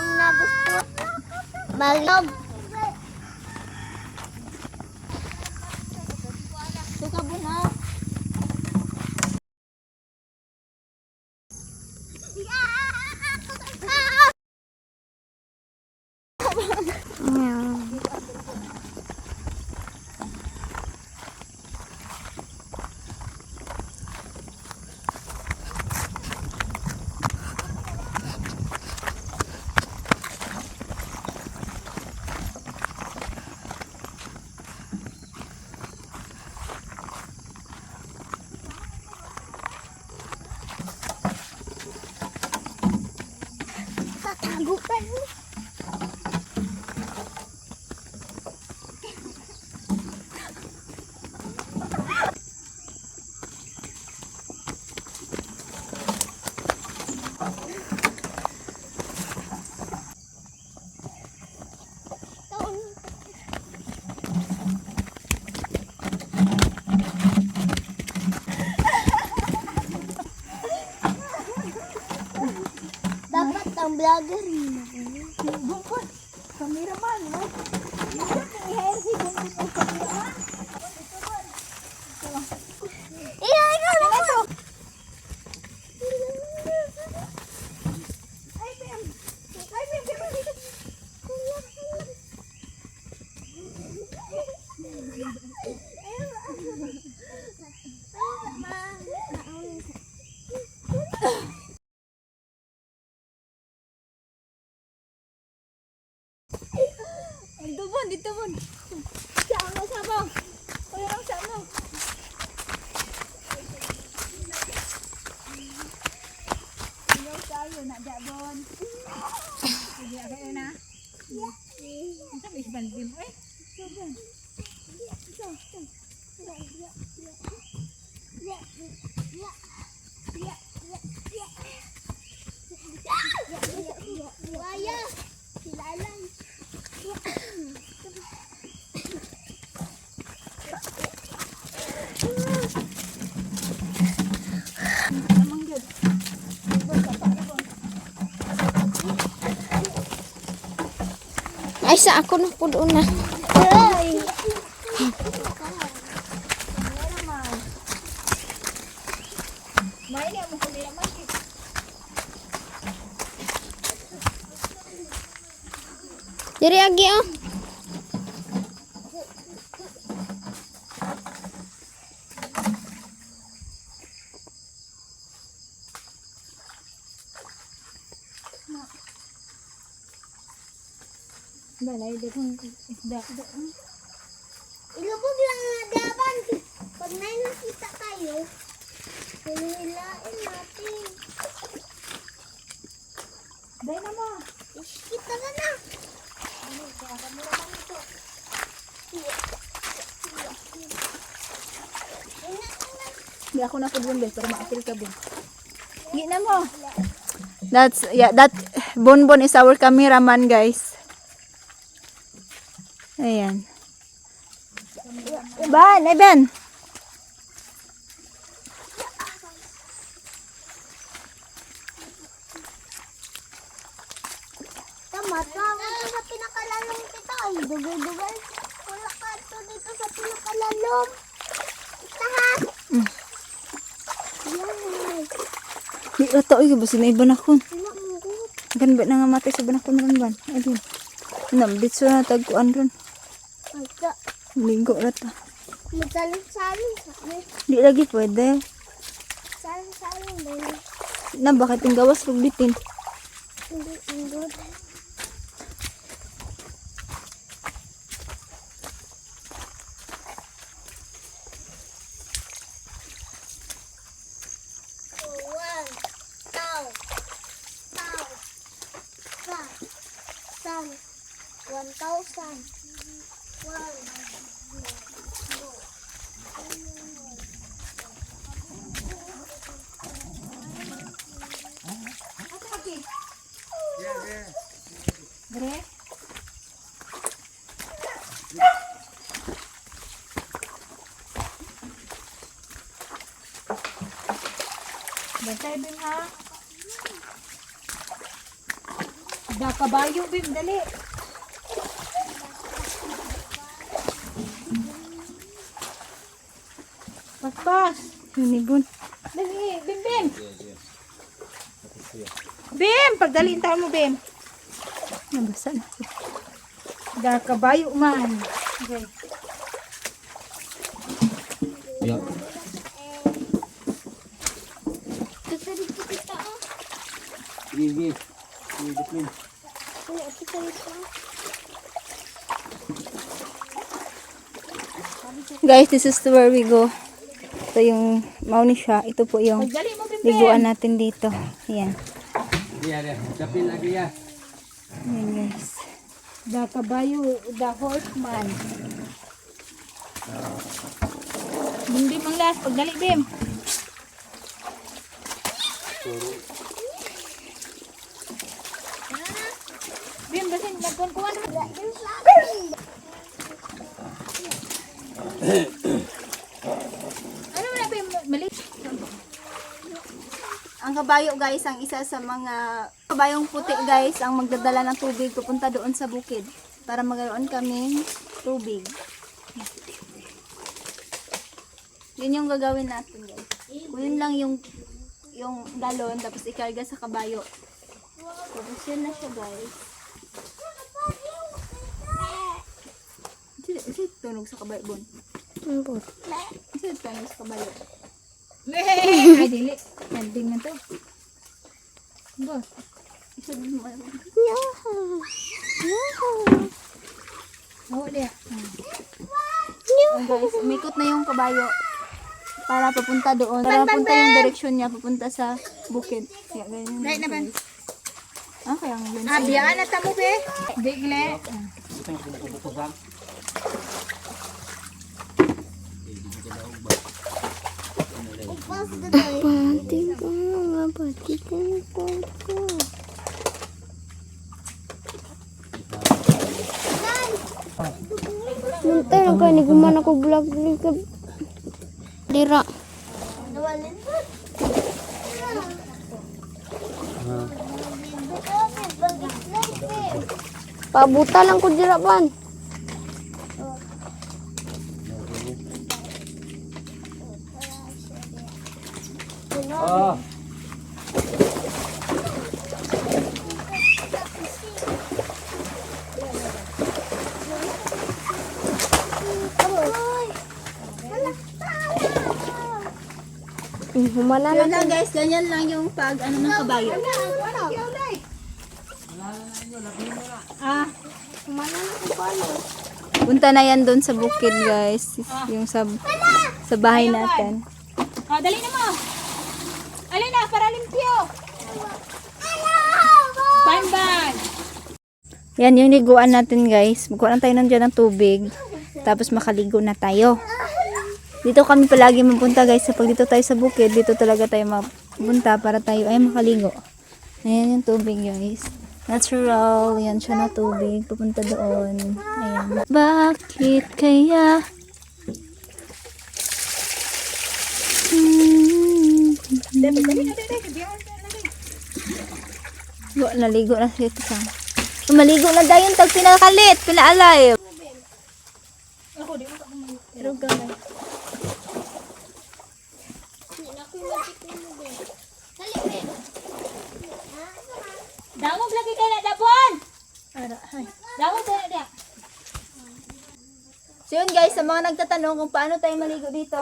ang nagusto. Malog. Suka bunga. Tatago ka mo. Dapat ang vlogger yun. Bukod. Kameraman. Dapat i-hire si Bukod ang kameraman. Ikaw na ito. Ay, Pem. Dito bon. Saan mo sabang? Kuya lang saan mo? Ayaw tayo na dabon. Sige ako na. Ang sabi si Bandim. Ay, sabang. Waya. Silalang. Ay, sa ako na po doon na. Ay. May niya mo kuliya masik. Diri agi oh. Balay de kung isda. Ilubog lang na daban. Pag may nakita kayo, hilain natin. Day na mo. Kita ka na. Ano, kaya kami naman ito. Di ako na po doon guys, para ma-apil ka bon. Hindi na mo. That Bonbon is our cameraman guys. Ayan. Ben. Tama, tawag ko sa pinakalalong kita. Ay, dugal-dugal. Wala ka ito dito sa pinakalalong. Taha. Yan. Di rata oy basi may banakon. Wala mo ko. Gan ba na nga matay sa banakon ron ban. Ayun. Nam ditso na tagkuan ron. Ay, ka. Linggo rata. Magsalong-salong. Di lagi pwede. Salong-salong. Dahil Na bakit yung gawas rog bitin. hindi ingod. San 1,000. Dre. Bantay din ha. Da kabayo, Bim, dali. Paspas. Yun, Dali, Bim, Bim. Bim, pagdaliin tayo mo, Bim. Nabasa na. Da kabayo man. Okay. Ya. Ini. Ini disiplin. Guys, this is where we go. Ito yung mauni siya. Ito po yung Pagdali mo, Bim, Bim. liguan natin dito. Ayan. Iya deh. Disiplin lagi ya. Ayan guys. Da kabayo, da horseman. Bim, Bim, ang last. Pagdali, Bim. Bim, basin, nagkuhan-kuhan. Ano na, Bim? Mali. Ang kabayo guys, ang isa sa mga kabayong puti guys, ang magdadala ng tubig pupunta doon sa bukid para magkaroon kaming tubig. Yun yung gagawin natin guys. Kunin lang yung galon tapos ikarga sa kabayo. Tapos yun na siya guys. Kasi tunog sa kabayo bon. Kasi tunog sa kabayo. Ay, dili. Ending na to. Boss. Isa din mo. Oo, diya. Guys, umikot na yung kabayo para papunta doon. Para papunta yung direksyon niya, papunta sa bukid. Kaya ganyan. Right na ba? Kaya ang ganyan. Biyaan na tamo, be. Bigle. Nantay lang kayo, niguman ako vlog ni ka. Dira. Pabuta lang ko dira pan. Oh. Humana Yun na lang guys, ganyan lang yung pag ano ng kabayo. humana na ko palo. Punta na yan doon sa bukid guys. Yung sa bahay natin. Oh, dali na mo. Alin na, para limpyo. Ban-ban. Yan yung liguan natin guys. Magkuha lang tayo nandiyan ng tubig. Tapos makaligo na tayo. Dito kami palagi mapunta guys. Pag dito tayo sa bukid, dito talaga tayo mapunta para tayo ay makaligo. Ayan yung tubig guys. Natural. Yan siya na tubig. Pupunta doon. Ayan. Bakit kaya? Dali, dali, dali. Biyaan na, dali. Naligo na siya ito sa. Maligo na dayon tag pinakalit. Pinaalay. Ako, di mo ka kumain. Pero gamay. Dangog lagi kayo na, Dabon. Ara, hay. Dangog kayo na, diya. So yun guys, sa mga nagtatanong kung paano tayo maligo dito.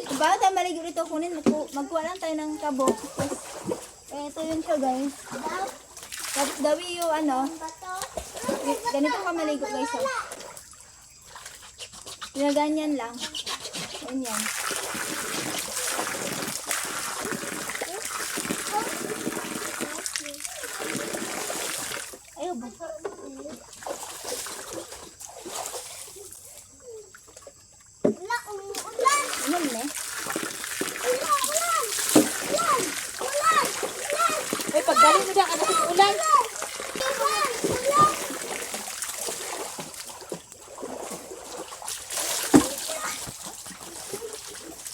Kung paano tayo maligo dito, magkuha lang tayo ng kabok. Ito yun siya guys. Dawi yung ano. Ganito ka maligo guys. Oh. Ginaganyan lang. Ganyan. Ayaw ba? Ano na eh? Ay, pagdali mo dyan, ano yung ulan?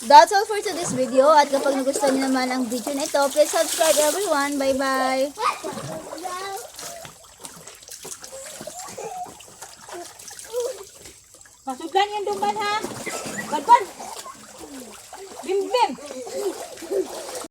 That's all for today's video. At kapag nagustuhan niyo naman ang video na ito, please subscribe everyone. Bye-bye! Masuglan yung dumban ha. Badban.